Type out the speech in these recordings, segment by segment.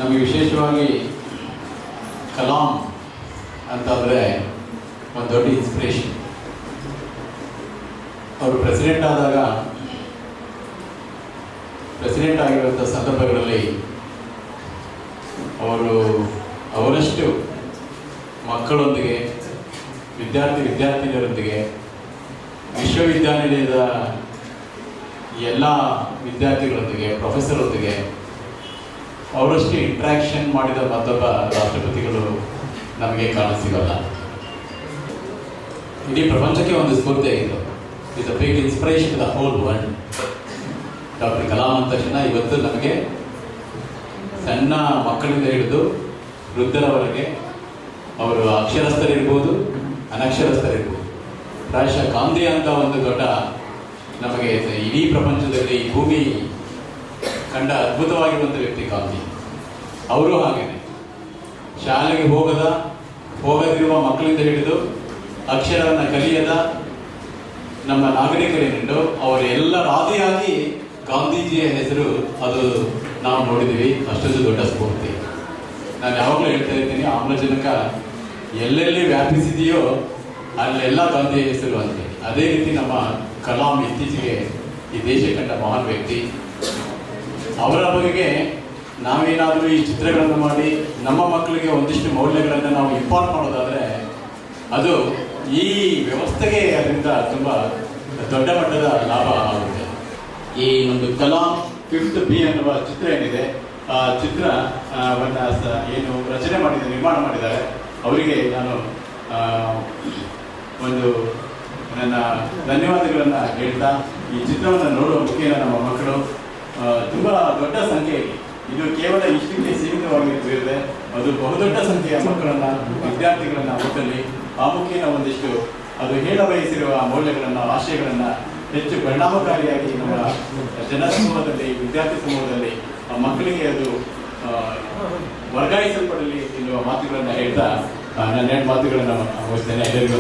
ನಮಗೆ ವಿಶೇಷವಾಗಿ ಕಲಾಂ ಅಂತಂದರೆ ಒಂದು ದೊಡ್ಡ ಇನ್ಸ್ಪಿರೇಷನ್. ಅವರು ಪ್ರೆಸಿಡೆಂಟ್ ಆಗಿರುವಂಥ ಸಂದರ್ಭಗಳಲ್ಲಿ ಅವರಷ್ಟು ಮಕ್ಕಳೊಂದಿಗೆ ವಿದ್ಯಾರ್ಥಿನಿಯರೊಂದಿಗೆ ವಿಶ್ವವಿದ್ಯಾನಿಲಯದ ಎಲ್ಲ ವಿದ್ಯಾರ್ಥಿಗಳೊಂದಿಗೆ ಪ್ರೊಫೆಸರೊಂದಿಗೆ ಅವರಷ್ಟು ಇಂಟ್ರ್ಯಾಕ್ಷನ್ ಮಾಡಿದ ಮತ್ತೊಬ್ಬ ರಾಷ್ಟ್ರಪತಿಗಳು ನಮಗೆ ಕಾಣಸಿಗಲ್ಲ. ಇಡೀ ಪ್ರಪಂಚಕ್ಕೆ ಒಂದು ಸ್ಫೂರ್ತಿಯಾಗಿತ್ತು. It's a big inspiration to the whole world. Doctor Kalam ಅಂದ ತಕ್ಷಣ ಇವತ್ತು ನಮಗೆ ಸಣ್ಣ ಮಕ್ಕಳಿಂದ ಹಿಡಿದು ವೃದ್ಧರವರೆಗೆ ಅವರು ಅಕ್ಷರಸ್ಥರಿರ್ಬೋದು, ಅನಕ್ಷರಸ್ಥರಿರ್ಬೋದು. ಪ್ರಾಯಶಃ ಗಾಂಧಿ ಅಂತ ಒಂದು ದೊಡ್ಡ ನಮಗೆ ಇಡೀ ಪ್ರಪಂಚದಲ್ಲಿ ಈ ಭೂಮಿ ಕಂಡ ಅದ್ಭುತವಾಗಿರುವಂಥ ವ್ಯಕ್ತಿ ಗಾಂಧಿ. ಅವರು ಹಾಗೇನೆ ಶಾಲೆಗೆ ಹೋಗದಿರುವ ಮಕ್ಕಳಿಂದ ಹಿಡಿದು ಅಕ್ಷರವನ್ನು ಕಲಿಯದ ನಮ್ಮ ನಾಗರಿಕರೇನುಂಟು ಅವರೆಲ್ಲರ ಆದಿಯಾಗಿ ಗಾಂಧೀಜಿಯ ಹೆಸರು ಅದು ನಾವು ನೋಡಿದ್ದೀವಿ. ಅಷ್ಟೊಂದು ದೊಡ್ಡ ಸ್ಫೂರ್ತಿ. ನಾನು ಯಾವಾಗಲೂ ಹೇಳ್ತಾ ಇರ್ತೀನಿ, ಆಮ್ಲಜನಕ ಎಲ್ಲೆಲ್ಲಿ ವ್ಯಾಪಿಸಿದೆಯೋ ಅಲ್ಲೆಲ್ಲ ಗಾಂಧಿಯ ಹೆಸರು ಅಂತ. ಅದೇ ರೀತಿ ನಮ್ಮ ಕಲಾಂ ಇತ್ತೀಚೆಗೆ ಈ ದೇಶ ಕಂಡ ಮಹಾನ್ ವ್ಯಕ್ತಿ. ಅವರ ಬಗೆಗೆ ನಾವೇನಾದರೂ ಈ ಚಿತ್ರಗಳನ್ನು ಮಾಡಿ ನಮ್ಮ ಮಕ್ಕಳಿಗೆ ಒಂದಿಷ್ಟು ಮೌಲ್ಯಗಳನ್ನು ನಾವು ಇಂಪಾರ್ಟ್ ಮಾಡೋದಾದರೆ ಅದು ಈ ವ್ಯವಸ್ಥೆಗೆ ಅದರಿಂದ ತುಂಬ ದೊಡ್ಡ ಮಟ್ಟದ ಲಾಭ ಆಗುತ್ತೆ. ಈ ಒಂದು ಕಲಾಂ 5th B ಅನ್ನುವ ಚಿತ್ರ ಏನಿದೆ, ಆ ಚಿತ್ರವನ್ನು ಏನು ನಿರ್ಮಾಣ ಮಾಡಿದ್ದಾರೆ ಅವರಿಗೆ ನಾನು ಒಂದು ನನ್ನ ಧನ್ಯವಾದಗಳನ್ನು ಹೇಳ್ತಾ, ಈ ಚಿತ್ರವನ್ನು ನೋಡುವ ಮುಖೇನ ನಮ್ಮ ಮಕ್ಕಳು ತುಂಬ ದೊಡ್ಡ ಸಂಖ್ಯೆಯಲ್ಲಿ, ಇದು ಕೇವಲ ಇಷ್ಟಕ್ಕೆ ಸೀಮಿತವಾಗಿರುತ್ತದೆ, ಅದು ಬಹುದೊಡ್ಡ ಸಂಖ್ಯೆಯ ಮಕ್ಕಳನ್ನು ವಿದ್ಯಾರ್ಥಿಗಳನ್ನು ಒಟ್ಟಲ್ಲಿ ಆ ಮುಖೇನ ಒಂದಿಷ್ಟು ಅದು ಹೇಳ ಬಯಸಿರುವ ಮೌಲ್ಯಗಳನ್ನು ಆಶಯಗಳನ್ನು ಹೆಚ್ಚು ಪರಿಣಾಮಕಾರಿಯಾಗಿ ನಮ್ಮ ಸಮೂಹದಲ್ಲಿ ವಿದ್ಯಾರ್ಥಿ ಸಮೂಹದಲ್ಲಿ ಮಕ್ಕಳಿಗೆ ಅದು ವರ್ಗಾಯಿಸಲ್ಪಡಲಿ ಎನ್ನುವ ಮಾತುಗಳನ್ನು ಹೇಳ್ತಾ ನನ್ನ 2 ಮಾತುಗಳನ್ನು ಮುಗಿಸ್ತೇನೆ. ಎಲ್ಲರಿಗೂ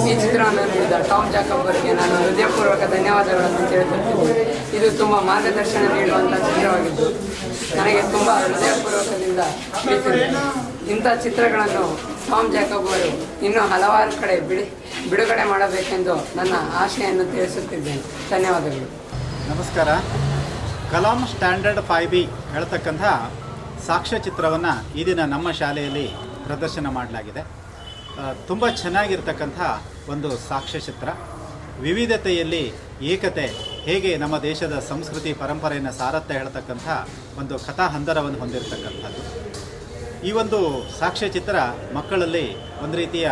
ಈ ಚಿತ್ರವನ್ನು ನೋಡಿದ ಟಾಮ್ ಜಾಕಬ್ ಅವರಿಗೆ ನಾನು ಹೃದಯಪೂರ್ವಕ ಧನ್ಯವಾದಗಳನ್ನು ತಿಳಿಸುತ್ತೇನೆ. ಇದು ತುಂಬ ಮಾರ್ಗದರ್ಶನ ನೀಡುವಂಥ ಚಿತ್ರವಾಗಿದ್ದು ನನಗೆ ತುಂಬ ಹೃದಯಪೂರ್ವಕದಿಂದ ಪ್ರೀತಿಸಿದೆ. ಇಂಥ ಚಿತ್ರಗಳನ್ನು ಟಾಮ್ ಜಾಕಬ್ ಅವರು ಇನ್ನೂ ಹಲವಾರು ಕಡೆ ಬಿಡುಗಡೆ ಮಾಡಬೇಕೆಂದು ನನ್ನ ಆಶೆಯನ್ನು ತಿಳಿಸುತ್ತಿದ್ದೇನೆ. ಧನ್ಯವಾದಗಳು. ನಮಸ್ಕಾರ. ಕಲಾಂ ಸ್ಟ್ಯಾಂಡರ್ಡ್ 5B ಹೇಳ್ತಕ್ಕಂಥ ಸಾಕ್ಷ್ಯಚಿತ್ರವನ್ನು ಈ ದಿನ ನಮ್ಮ ಶಾಲೆಯಲ್ಲಿ ಪ್ರದರ್ಶನ ಮಾಡಲಾಗಿದೆ. ತುಂಬ ಚೆನ್ನಾಗಿರ್ತಕ್ಕಂಥ ಒಂದು ಸಾಕ್ಷ್ಯಚಿತ್ರ. ವಿವಿಧತೆಯಲ್ಲಿ ಏಕತೆ ಹೇಗೆ ನಮ್ಮ ದೇಶದ ಸಂಸ್ಕೃತಿ ಪರಂಪರೆಯನ್ನು ಸಾರತ್ತೆ ಹೇಳ್ತಕ್ಕಂಥ ಒಂದು ಕಥಾ ಹಂದರವನ್ನು ಹೊಂದಿರತಕ್ಕಂಥದ್ದು. ಈ ಒಂದು ಸಾಕ್ಷ್ಯಚಿತ್ರ ಮಕ್ಕಳಲ್ಲಿ ಒಂದು ರೀತಿಯ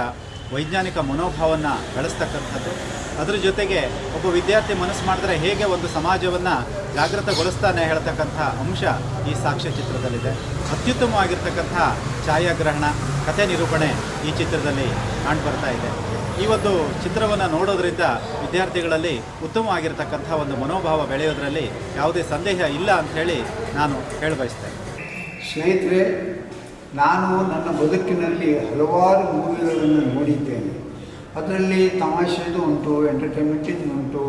ವೈಜ್ಞಾನಿಕ ಮನೋಭಾವವನ್ನು ಬೆಳೆಸ್ತಕ್ಕಂಥದ್ದು. ಅದರ ಜೊತೆಗೆ ಒಬ್ಬ ವಿದ್ಯಾರ್ಥಿ ಮನಸ್ಸು ಮಾಡಿದ್ರೆ ಹೇಗೆ ಒಂದು ಸಮಾಜವನ್ನು ಜಾಗೃತಗೊಳಿಸ್ತಾನೆ ಹೇಳ್ತಕ್ಕಂಥ ಅಂಶ ಈ ಸಾಕ್ಷ್ಯಚಿತ್ರದಲ್ಲಿದೆ. ಅತ್ಯುತ್ತಮವಾಗಿರ್ತಕ್ಕಂಥ ಛಾಯಾಗ್ರಹಣ, ಕಥೆ ನಿರೂಪಣೆ ಈ ಚಿತ್ರದಲ್ಲಿ ಕಾಣ್ಬರ್ತಾ ಇದೆ. ಈ ಒಂದು ಚಿತ್ರವನ್ನು ನೋಡೋದ್ರಿಂದ ವಿದ್ಯಾರ್ಥಿಗಳಲ್ಲಿ ಉತ್ತಮವಾಗಿರ್ತಕ್ಕಂಥ ಒಂದು ಮನೋಭಾವ ಬೆಳೆಯೋದರಲ್ಲಿ ಯಾವುದೇ ಸಂದೇಹ ಇಲ್ಲ ಅಂಥೇಳಿ ನಾನು ಹೇಳಬಯಸ್ತೇನೆ. ಸ್ನೇಹಿತರೆ, ನಾನು ನನ್ನ ಬದುಕಿನಲ್ಲಿ ಹಲವಾರು ಮೂವಿಗಳನ್ನು ನೋಡಿದ್ದೇನೆ. ಅದರಲ್ಲಿ ತಮಾಷೆದು ಉಂಟು, ಎಂಟರ್ಟೈನ್ಮೆಂಟಿಂದು ಉಂಟು,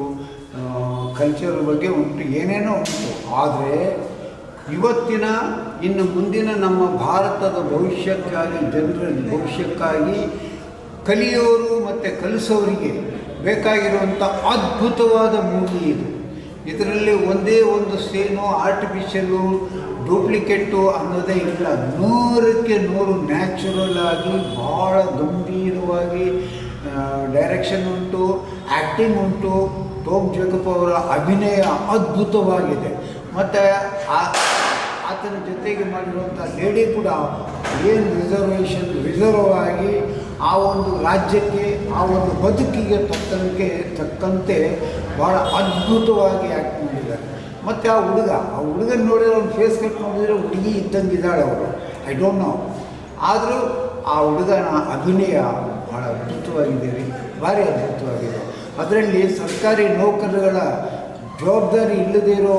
ಕಲ್ಚರ್ ಬಗ್ಗೆ ಉಂಟು, ಏನೇನೋ ಉಂಟು. ಆದರೆ ಇವತ್ತಿನ ಇನ್ನು ಮುಂದಿನ ನಮ್ಮ ಭಾರತದ ಭವಿಷ್ಯಕ್ಕಾಗಿ, ಜನರ ಭವಿಷ್ಯಕ್ಕಾಗಿ ಕಲಿಯೋರು ಮತ್ತು ಕಲಿಸೋರಿಗೆ ಬೇಕಾಗಿರುವಂಥ ಅದ್ಭುತವಾದ ಮೂವಿ ಇದು. ಇದರಲ್ಲಿ ಒಂದೇ ಒಂದು ಸೇನು ಆರ್ಟಿಫಿಷಿಯಲು ಡೂಪ್ಲಿಕೇಟು ಅನ್ನೋದೇ ಇಲ್ಲ. 100ಕ್ಕೆ 100 ನ್ಯಾಚುರಲ್ ಆಗಿ ಭಾಳ ಗಂಭೀರವಾಗಿ ಡೈರೆಕ್ಷನ್ ಉಂಟು, ಆ್ಯಕ್ಟಿಂಗ್ ಉಂಟು. ಟಾಮ್ ಜಾಕಬ್ ಅವರ ಅಭಿನಯ ಅದ್ಭುತವಾಗಿದೆ. ಮತ್ತು ಆತನ ಜೊತೆಗೆ ಮಾಡಿರುವಂಥ ಲೇಡಿ ಕೂಡ ಏನು ರಿಸರ್ವ್ ಆಗಿ ಆ ಒಂದು ರಾಜ್ಯಕ್ಕೆ, ಆ ಒಂದು ಬದುಕಿಗೆ ತಕ್ಕಂತೆ ಭಾಳ ಅದ್ಭುತವಾಗಿ ಆ್ಯಕ್ಟ್ ಮಾಡಿದ್ದಾರೆ. ಮತ್ತು ಆ ಹುಡುಗನ ನೋಡಿದ್ರೆ ಅವ್ನ ಫೇಸ್ ಕಟ್ ನೋಡಿದರೆ ಹುಡುಗಿ ಇದ್ದಂಗಿದ್ದಾಳೆ ಅವರು, ಐ ಡೋಂಟ್ ನೋ. ಆದರೂ ಆ ಹುಡುಗನ ಅಭಿನಯ ಭಾಳ ಭಾಳ ಅದ್ಭುತವಾಗಿದೆ ರೀ, ಭಾರಿ ಅದ್ಭುತವಾಗಿದೆ. ಅದರಲ್ಲಿ ಸರ್ಕಾರಿ ನೌಕರರುಗಳ ಜವಾಬ್ದಾರಿ ಇಲ್ಲದೇ ಇರೋ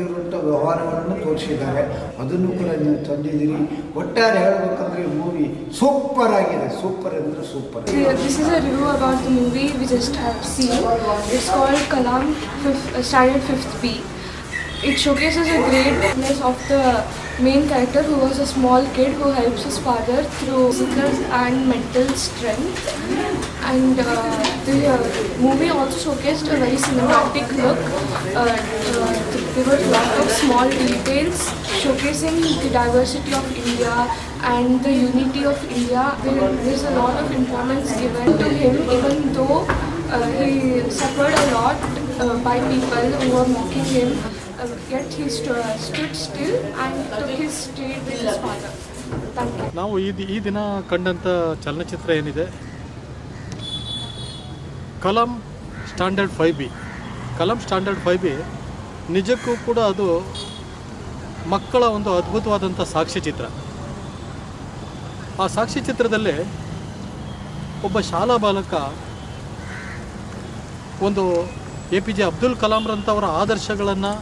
ಇರುವಂಥ ವ್ಯವಹಾರಗಳನ್ನು ತೋರಿಸಿದ್ದಾರೆ. ಅದನ್ನು ಕೂಡ ನೀವು ತಂದಿದ್ದೀರಿ. ಒಟ್ಟಾರೆ ಹೇಳಬೇಕಂದ್ರೆ ಮೂವಿ ಸೂಪರ್ ಆಗಿದೆ, ಸೂಪರ್ ಅಂದರೆ super. This is a review about the movie we just have seen. It's called Kalam Standard 5th B. It showcases a greatness of the main character who was a small kid who helps his father through physical and mental strength. And the movie also showcased a very cinematic look. There were a lot of small details showcasing the diversity of India and the unity of India. There's a lot of importance given to him, even though he suffered a lot by people who were mocking him. Yet he stood still and took his straight with his father. Thank you. ನಾವು ಈ ದಿನ ಕಂಡಂಥ ಚಲನಚಿತ್ರ ಏನಿದೆ, ಕಲಂ standard 5B. ಕಲಂ standard 5B ನಿಜಕ್ಕೂ ಕೂಡ ಅದು ಮಕ್ಕಳ ಒಂದು ಅದ್ಭುತವಾದಂಥ ಸಾಕ್ಷ್ಯಚಿತ್ರ. ಆ ಸಾಕ್ಷ್ಯಚಿತ್ರದಲ್ಲಿ ಒಬ್ಬ ಶಾಲಾ ಬಾಲಕ ಒಂದು APJ ಅಬ್ದುಲ್ ಕಲಾಂರಂಥವರ ಆದರ್ಶಗಳನ್ನು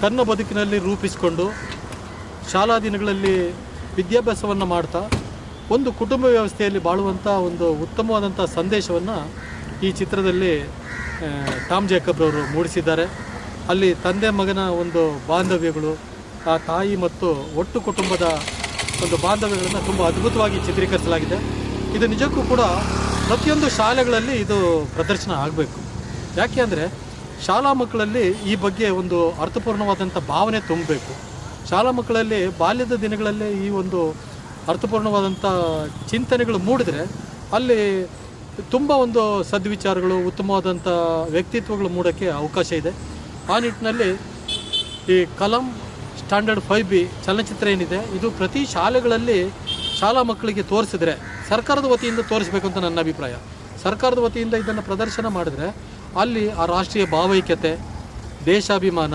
ತನ್ನ ಬದುಕಿನಲ್ಲಿ ರೂಪಿಸಿಕೊಂಡು ಶಾಲಾ ದಿನಗಳಲ್ಲಿ ವಿದ್ಯಾಭ್ಯಾಸವನ್ನು ಮಾಡ್ತಾ ಒಂದು ಕುಟುಂಬ ವ್ಯವಸ್ಥೆಯಲ್ಲಿ ಬಾಳುವಂಥ ಒಂದು ಉತ್ತಮವಾದಂಥ ಸಂದೇಶವನ್ನು ಈ ಚಿತ್ರದಲ್ಲಿ ಟಾಮ್ ಜೇಕಬ್ ಅವರು ಮೂಡಿಸಿದ್ದಾರೆ. ಅಲ್ಲಿ ತಂದೆ ಮಗನ ಒಂದು ಬಾಂಧವ್ಯಗಳು, ಆ ತಾಯಿ ಮತ್ತು ಒಟ್ಟು ಕುಟುಂಬದ ಒಂದು ಬಾಂಧವ್ಯಗಳನ್ನು ತುಂಬ ಅದ್ಭುತವಾಗಿ ಚಿತ್ರೀಕರಿಸಲಾಗಿದೆ. ಇದು ನಿಜಕ್ಕೂ ಕೂಡ ಪ್ರತಿಯೊಂದು ಶಾಲೆಗಳಲ್ಲಿ ಇದು ಪ್ರದರ್ಶನ ಆಗಬೇಕು. ಯಾಕೆ ಅಂದರೆ ಶಾಲಾ ಮಕ್ಕಳಲ್ಲಿ ಈ ಬಗ್ಗೆ ಒಂದು ಅರ್ಥಪೂರ್ಣವಾದಂಥ ಭಾವನೆ ತುಂಬಬೇಕು. ಶಾಲಾ ಮಕ್ಕಳಲ್ಲಿ ಬಾಲ್ಯದ ದಿನಗಳಲ್ಲೇ ಈ ಒಂದು ಅರ್ಥಪೂರ್ಣವಾದಂಥ ಚಿಂತನೆಗಳು ಮೂಡಿದರೆ ಅಲ್ಲಿ ತುಂಬ ಒಂದು ಸದ್ವಿಚಾರಗಳು, ಉತ್ತಮವಾದಂಥ ವ್ಯಕ್ತಿತ್ವಗಳು ಮೂಡೋಕ್ಕೆ ಅವಕಾಶ ಇದೆ. ಆ ನಿಟ್ಟಿನಲ್ಲಿ ಈ ಕಲಂ ಸ್ಟ್ಯಾಂಡರ್ಡ್ 5B ಚಲನಚಿತ್ರ ಏನಿದೆ, ಇದು ಪ್ರತಿ ಶಾಲೆಗಳಲ್ಲಿ ಶಾಲಾ ಮಕ್ಕಳಿಗೆ ತೋರಿಸಿದ್ರೆ, ಸರ್ಕಾರದ ವತಿಯಿಂದ ತೋರಿಸ್ಬೇಕು ಅಂತ ನನ್ನ ಅಭಿಪ್ರಾಯ. ಸರ್ಕಾರದ ವತಿಯಿಂದ ಇದನ್ನು ಪ್ರದರ್ಶನ ಮಾಡಿದ್ರೆ ಅಲ್ಲಿ ಆ ರಾಷ್ಟ್ರೀಯ ಭಾವೈಕ್ಯತೆ, ದೇಶಾಭಿಮಾನ,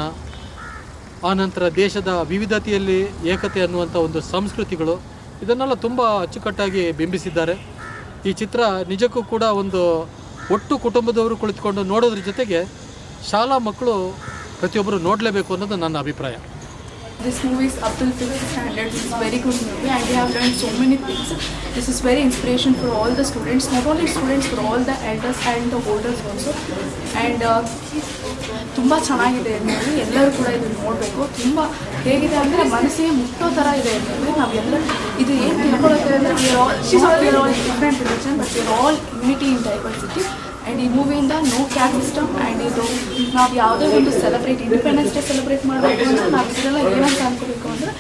ಆನಂತರ ದೇಶದ ವಿವಿಧತೆಯಲ್ಲಿ ಏಕತೆ ಅನ್ನುವಂಥ ಒಂದು ಸಂಸ್ಕೃತಿಗಳು, ಇದನ್ನೆಲ್ಲ ತುಂಬ ಅಚ್ಚುಕಟ್ಟಾಗಿ ಬಿಂಬಿಸಿದ್ದಾರೆ. ಈ ಚಿತ್ರ ನಿಜಕ್ಕೂ ಕೂಡ ಒಂದು ಒಟ್ಟು ಕುಟುಂಬದವರು ಕುಳಿತುಕೊಂಡು ನೋಡೋದ್ರ ಜೊತೆಗೆ ಶಾಲಾ ಮಕ್ಕಳು ಪ್ರತಿಯೊಬ್ಬರು ನೋಡಲೇಬೇಕು ಅನ್ನೋದು ನನ್ನ ಅಭಿಪ್ರಾಯ. This movie is Abdul 5th Standard. It's a very good movie and they have done so many things. This is very inspiration for all the students, not only students, for all the elders and the olders also. And ತುಂಬ ಚೆನ್ನಾಗಿದೆ movie, ಎಲ್ಲರೂ ಕೂಡ ಇದನ್ನು ನೋಡಬೇಕು. ತುಂಬ ಹೇಗಿದೆ ಅಂದರೆ ಮನಸ್ಸಿಗೆ ಮುಟ್ಟೋ ಥರ ಇದೆ ಮೂವಿ. ನಾವೆಲ್ಲ ಇದು ಏನು ತಿಳ್ಕೊಳ್ಳೋಕೆ ಅಂದರೆ we are all different religion but we are all unity in diversity. And ಈ ಮೂವಿಯಿಂದ ನೋ ಕ್ಯಾಸ್ಟ್ ಸಿಸ್ಟಮ್ ಆ್ಯಂಡ್ ಇದು ನಾವು ಯಾವುದೇ ಒಂದು ಸೆಲೆಬ್ರೇಟ್ ಇಂಡಿಪೆಂಡೆನ್ಸ್ ಡೇ ಸೆಲೆಬ್ರೇಟ್ ಮಾಡಬೇಕು ಅಂದರೆ ನಾವು ಇದೆಲ್ಲ ಏನಂತ ಅನ್ಕೋಬೇಕು ಅಂದರೆ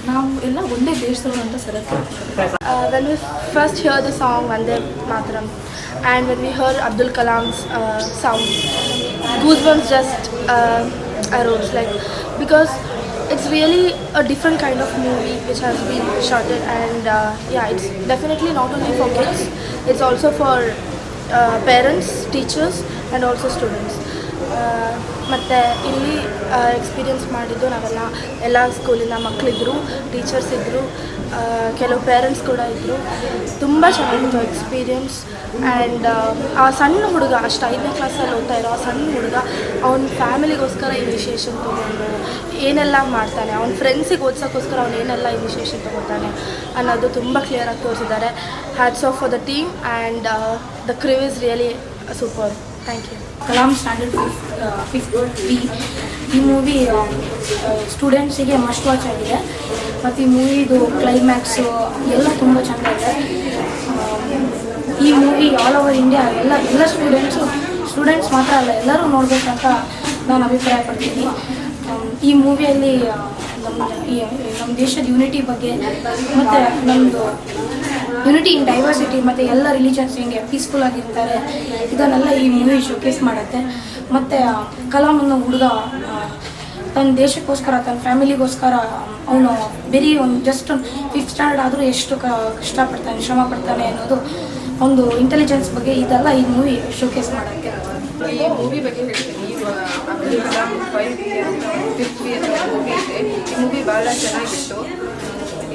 ನಾವು ಎಲ್ಲ ಒಂದೇ ದೇಶದವರು ಅಂತ ಸೆಲೆಬ್ರೇಟ್ ಮಾಡಬೇಕು. When we first hear the song Vande Mataram and when we heard Abdul Kalam's sound, goosebumps just arose, like, because it's really a different kind of movie which has been shot and yeah, it's definitely not only for kids, it's also for parents, teachers and also students. ಮತ್ತು ಇಲ್ಲಿ experience ಮಾಡಿದ್ದು ನಾವೆಲ್ಲ ಎಲ್ಲ ಸ್ಕೂಲಿನ ಮಕ್ಕಳಿದ್ರು, teachers ಇದ್ದರು, ಕೆಲವು parents ಕೂಡ ಇದ್ದರು. ತುಂಬ ಚೆನ್ನಾಗಿತ್ತು ಎಕ್ಸ್ಪೀರಿಯನ್ಸ್. ಆ್ಯಂಡ್ ಆ ಸಣ್ಣ ಹುಡುಗ, ಅಷ್ಟು 5ನೇ ಕ್ಲಾಸಲ್ಲಿ ಓದ್ತಾ ಇರೋ ಆ ಸಣ್ಣ ಹುಡುಗ ಅವ್ನ ಫ್ಯಾಮಿಲಿಗೋಸ್ಕರ ಇನಿಷಿಯೇಷನ್ ತೊಗೊಂಡು ಏನೆಲ್ಲ ಮಾಡ್ತಾನೆ, ಅವ್ನ ಫ್ರೆಂಡ್ಸಿಗೆ ಓದ್ಸೋಕ್ಕೋಸ್ಕರ ಅವ್ನು ಏನೆಲ್ಲ ಇನಿಷಿಯೇಷನ್ ತೊಗೊತಾನೆ ಅನ್ನೋದು ತುಂಬ ಕ್ಲಿಯರಾಗಿ ತೋರಿಸಿದ್ದಾರೆ. Hats off for the team and the crew is really super. Thank you. Kalam standard 5th B ಈ ಮೂವಿ ಸ್ಟೂಡೆಂಟ್ಸಿಗೆ ಮಸ್ಟ್ ವಾಚ್ ಆಗಿದೆ. ಮತ್ತು ಈ ಮೂವಿದು ಕ್ಲೈಮ್ಯಾಕ್ಸು ಎಲ್ಲ ತುಂಬ ಚೆನ್ನಾಗಿದೆ. ಈ ಮೂವಿ ಆಲ್ ಓವರ್ ಇಂಡಿಯಾ ಎಲ್ಲ ಸ್ಟೂಡೆಂಟ್ಸ್ ಮಾತ್ರ ಅಲ್ಲ, ಎಲ್ಲರೂ ನೋಡಬೇಕಂತ ನಾನು ಅಭಿಪ್ರಾಯ ಪಡ್ತೀನಿ. ಈ ಮೂವಿಯಲ್ಲಿ ನಮ್ಮ ದೇಶದ ಯೂನಿಟಿ ಬಗ್ಗೆ ಮತ್ತು ನಮ್ಮದು ಯೂನಿಟಿ ಇನ್ ಡೈವರ್ಸಿಟಿ ಮತ್ತು ಎಲ್ಲ ರಿಲಿಜನ್ಸ್ ಹೆಂಗೆ ಪೀಸ್ಫುಲ್ ಆಗಿರ್ತಾರೆ ಇದನ್ನೆಲ್ಲ ಈ ಮೂವಿ ಶೋಕೇಸ್ ಮಾಡುತ್ತೆ. ಮತ್ತು ಕಲಾಂ ಅನ್ನೋ ಹುಡುಗ ತನ್ನ ದೇಶಕ್ಕೋಸ್ಕರ, ತನ್ನ ಫ್ಯಾಮಿಲಿಗೋಸ್ಕರ ಅವನು ಬರೀ ಒಂದು ಜಸ್ಟ್ ಒಂದು 5th ಸ್ಟ್ಯಾಂಡರ್ಡ್ ಆದರೂ ಎಷ್ಟು ಕಷ್ಟಪಡ್ತಾನೆ, ಶ್ರಮ ಪಡ್ತಾನೆ ಅನ್ನೋದು ಒಂದು ಇಂಟೆಲಿಜೆನ್ಸ್ ಬಗ್ಗೆ ಇದೆಲ್ಲ ಈ ಮೂವಿ ಶೋಕೇಸ್ ಮಾಡೋಕ್ಕೆ. ಈ ಮೂವಿ ಬಗ್ಗೆ ಹೇಳ್ತೀನಿ. ಅಬ್ದುಲ್ ಕಲಾಂ 5B ಅಂತ 5th B ಅಂತ ಮೂವಿ ಇದೆ. ಈ ಮೂವಿ ಭಾಳ ಚೆನ್ನಾಗಿತ್ತು.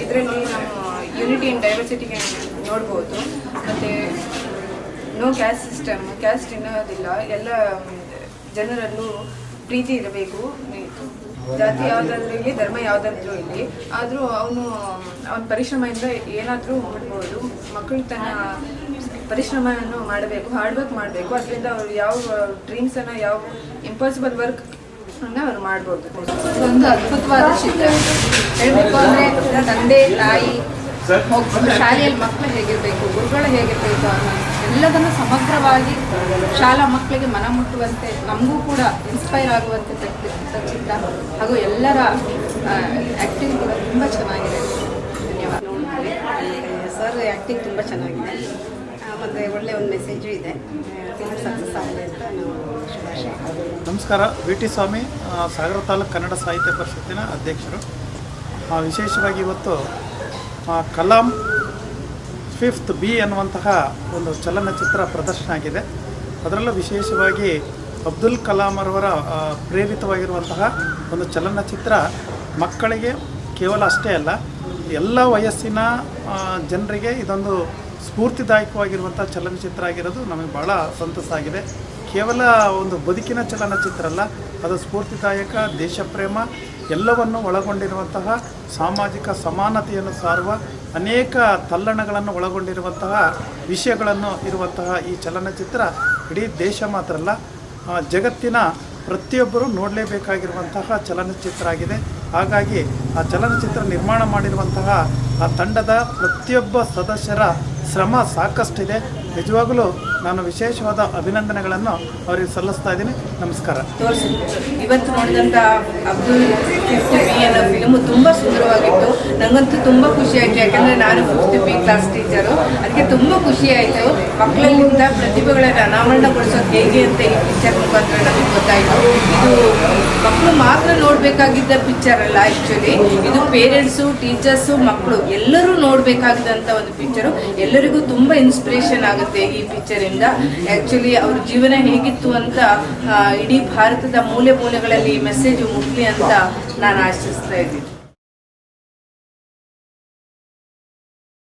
ಇದರಲ್ಲಿ ನಮ್ಮ ಯುನಿಟಿ ಇನ್ ಡೈವರ್ಸಿಟಿಗೆ ನೋಡ್ಬೋದು. ಮತ್ತು ನೋ ಕ್ಯಾಸ್ಟ್ ಸಿಸ್ಟಮ್, ಕ್ಯಾಸ್ಟ್ ಅನ್ನೋದಿಲ್ಲ, ಎಲ್ಲ ಜನರಲ್ಲೂ ಪ್ರೀತಿ ಇರಬೇಕು. ಜಾತಿ ಯಾವುದಾದ್ರೂ ಇಲ್ಲಿ, ಧರ್ಮ ಯಾವುದಾದ್ರೂ ಇಲ್ಲಿ, ಆದರೂ ಅವನ ಪರಿಶ್ರಮದಿಂದ ಏನಾದರೂ ಮಾಡ್ಬೋದು. ಮಕ್ಕಳು ತನ್ನ ಪರಿಶ್ರಮವನ್ನು ಮಾಡಬೇಕು, ಹಾರ್ಡ್ ವರ್ಕ್ ಮಾಡಬೇಕು. ಅದರಿಂದ ಅವರು ಯಾವ ಡ್ರೀಮ್ಸನ್ನು, ಯಾವ ಇಂಪಾಸಿಬಲ್ ವರ್ಕ್ ಅವರು ಮಾಡ್ಬೋದು. ಒಂದು ಅದ್ಭುತವಾದ ಚಿತ್ರ. ಹೇಳಬೇಕು ಅಂದರೆ ತಂದೆ ತಾಯಿ ಶಾಲೆಯಲ್ಲಿ ಮಕ್ಕಳು ಹೇಗಿರಬೇಕು, ಗುರುಗಳು ಹೇಗಿರಬೇಕು ಅನ್ನೋ ಎಲ್ಲದನ್ನು ಸಮಗ್ರವಾಗಿ ಶಾಲಾ ಮಕ್ಕಳಿಗೆ ಮನ ಮುಟ್ಟುವಂತೆ, ನಮಗೂ ಕೂಡ ಇನ್ಸ್ಪೈರ್ ಆಗುವಂತೆ ತೆಗೆದ ಚಿತ್ರ. ಹಾಗೂ ಎಲ್ಲರ ಆ್ಯಕ್ಟಿಂಗ್ ಕೂಡ ತುಂಬ ಚೆನ್ನಾಗಿದೆ. ಧನ್ಯವಾದ. ಸರ್ ಆ್ಯಕ್ಟಿಂಗ್ ತುಂಬ ಚೆನ್ನಾಗಿದೆ, ಮತ್ತು ಒಳ್ಳೆಯ ಒಂದು ಮೆಸೇಜು ಇದೆ. ಫಿಲ್ಮ್ ಸಕ್ಸಸ್ ಆಗಲಿ ಅಂತ ನಾವು ಶುಭಾಶಯ. ನಮಸ್ಕಾರ. ವಿ ಟಿ ಸ್ವಾಮಿ, ಸಾಗರ ತಾಲೂಕು ಕನ್ನಡ ಸಾಹಿತ್ಯ ಪರಿಷತ್ತಿನ ಅಧ್ಯಕ್ಷರು. ವಿಶೇಷವಾಗಿ ಇವತ್ತು ಕಲಾಂ 5th B ಅನ್ನುವಂತಹ ಒಂದು ಚಲನಚಿತ್ರ ಪ್ರದರ್ಶನ ಆಗಿದೆ. ಅದರಲ್ಲೂ ವಿಶೇಷವಾಗಿ ಅಬ್ದುಲ್ ಕಲಾಂ ಅವರ ಪ್ರೇರಿತವಾಗಿರುವಂತಹ ಒಂದು ಚಲನಚಿತ್ರ ಮಕ್ಕಳಿಗೆ ಕೇವಲ ಅಷ್ಟೇ ಅಲ್ಲ, ಎಲ್ಲ ವಯಸ್ಸಿನ ಜನರಿಗೆ ಇದೊಂದು ಸ್ಫೂರ್ತಿದಾಯಕವಾಗಿರುವಂಥ ಚಲನಚಿತ್ರ ಆಗಿರೋದು ನಮಗೆ ಭಾಳ ಸಂತಸ ಆಗಿದೆ. ಕೇವಲ ಒಂದು ಬದುಕಿನ ಚಲನಚಿತ್ರ ಅಲ್ಲ, ಅದು ಸ್ಫೂರ್ತಿದಾಯಕ, ದೇಶಪ್ರೇಮ ಎಲ್ಲವನ್ನು ಒಳಗೊಂಡಿರುವಂತಹ, ಸಾಮಾಜಿಕ ಸಮಾನತೆಯನ್ನು ಸಾರುವ ಅನೇಕ ತಲ್ಲಣಗಳನ್ನು ಒಳಗೊಂಡಿರುವಂತಹ ವಿಷಯಗಳನ್ನು ಇರುವಂತಹ ಈ ಚಲನಚಿತ್ರ ಇಡೀ ದೇಶ ಮಾತ್ರ ಅಲ್ಲ, ಜಗತ್ತಿನ ಪ್ರತಿಯೊಬ್ಬರೂ ನೋಡಲೇಬೇಕಾಗಿರುವಂತಹ ಚಲನಚಿತ್ರ ಆಗಿದೆ. ಹಾಗಾಗಿ ಆ ಚಲನಚಿತ್ರ ನಿರ್ಮಾಣ ಮಾಡಿರುವಂತಹ ಆ ತಂಡದ ಪ್ರತಿಯೊಬ್ಬ ಸದಸ್ಯರ ಶ್ರಮ ಸಾಕಷ್ಟಿದೆ. ನಿಜವಾಗಲೂ ನಾನು ವಿಶೇಷವಾದ ಅಭಿನಂದನೆಗಳನ್ನು ಅವರಿಗೆ ಸಲ್ಲಿಸ್ತಾ ಇದ್ದೀನಿ. ನಮಸ್ಕಾರ. ಇವತ್ತು ನೋಡಿದಂಥ ಅಬ್ದುಲ್ 5th B ಅನ್ನೋ ಫಿಲ್ಮು ತುಂಬ ಸುಂದರವಾಗಿತ್ತು. ನನಗಂತೂ ತುಂಬ ಖುಷಿ ಆಯಿತು, ಯಾಕಂದರೆ ನಾನು 5th B ಕ್ಲಾಸ್ ಟೀಚರು. ಅದಕ್ಕೆ ತುಂಬ ಖುಷಿ ಆಯಿತು. ಮಕ್ಕಳಲ್ಲಿಂದ ಪ್ರತಿಭೆಗಳನ್ನು ಅನಾವರಣಗೊಳಿಸೋದು ಹೇಗೆ ಅಂತ ಈ ಪಿಕ್ಚರ್ ಮುಖಾಂತರ ನಮಗೆ ಗೊತ್ತಾಯಿತು. ಇದು ಮಕ್ಕಳು ಮಾತ್ರ ನೋಡಬೇಕಾಗಿದ್ದ ಪಿಕ್ಚರ್ ಅಲ್ಲ, ಆ್ಯಕ್ಚುಲಿ ಇದು ಪೇರೆಂಟ್ಸು, ಟೀಚರ್ಸು, ಮಕ್ಕಳು ಎಲ್ಲರೂ ನೋಡಬೇಕಾಗಿದ್ದಂಥ ಒಂದು ಪಿಕ್ಚರು. ಎಲ್ಲರಿಗೂ ತುಂಬ ಇನ್ಸ್ಪಿರೇಷನ್ ಆಗುತ್ತೆ ಈ ಪಿಕ್ಚರಿಂದ. ಆ್ಯಕ್ಚುಲಿ ಅವ್ರ ಜೀವನ ಹೇಗಿತ್ತು ಅಂತ ಇಡೀ ಭಾರತದ ಮೂಲೆ ಮೂಲೆಗಳಲ್ಲಿ ಮೆಸೇಜ್ ಮುಟ್ಲಿ ಅಂತ ನಾನು ಆಶಿಸ್ತಾ ಇದ್ದೀನಿ.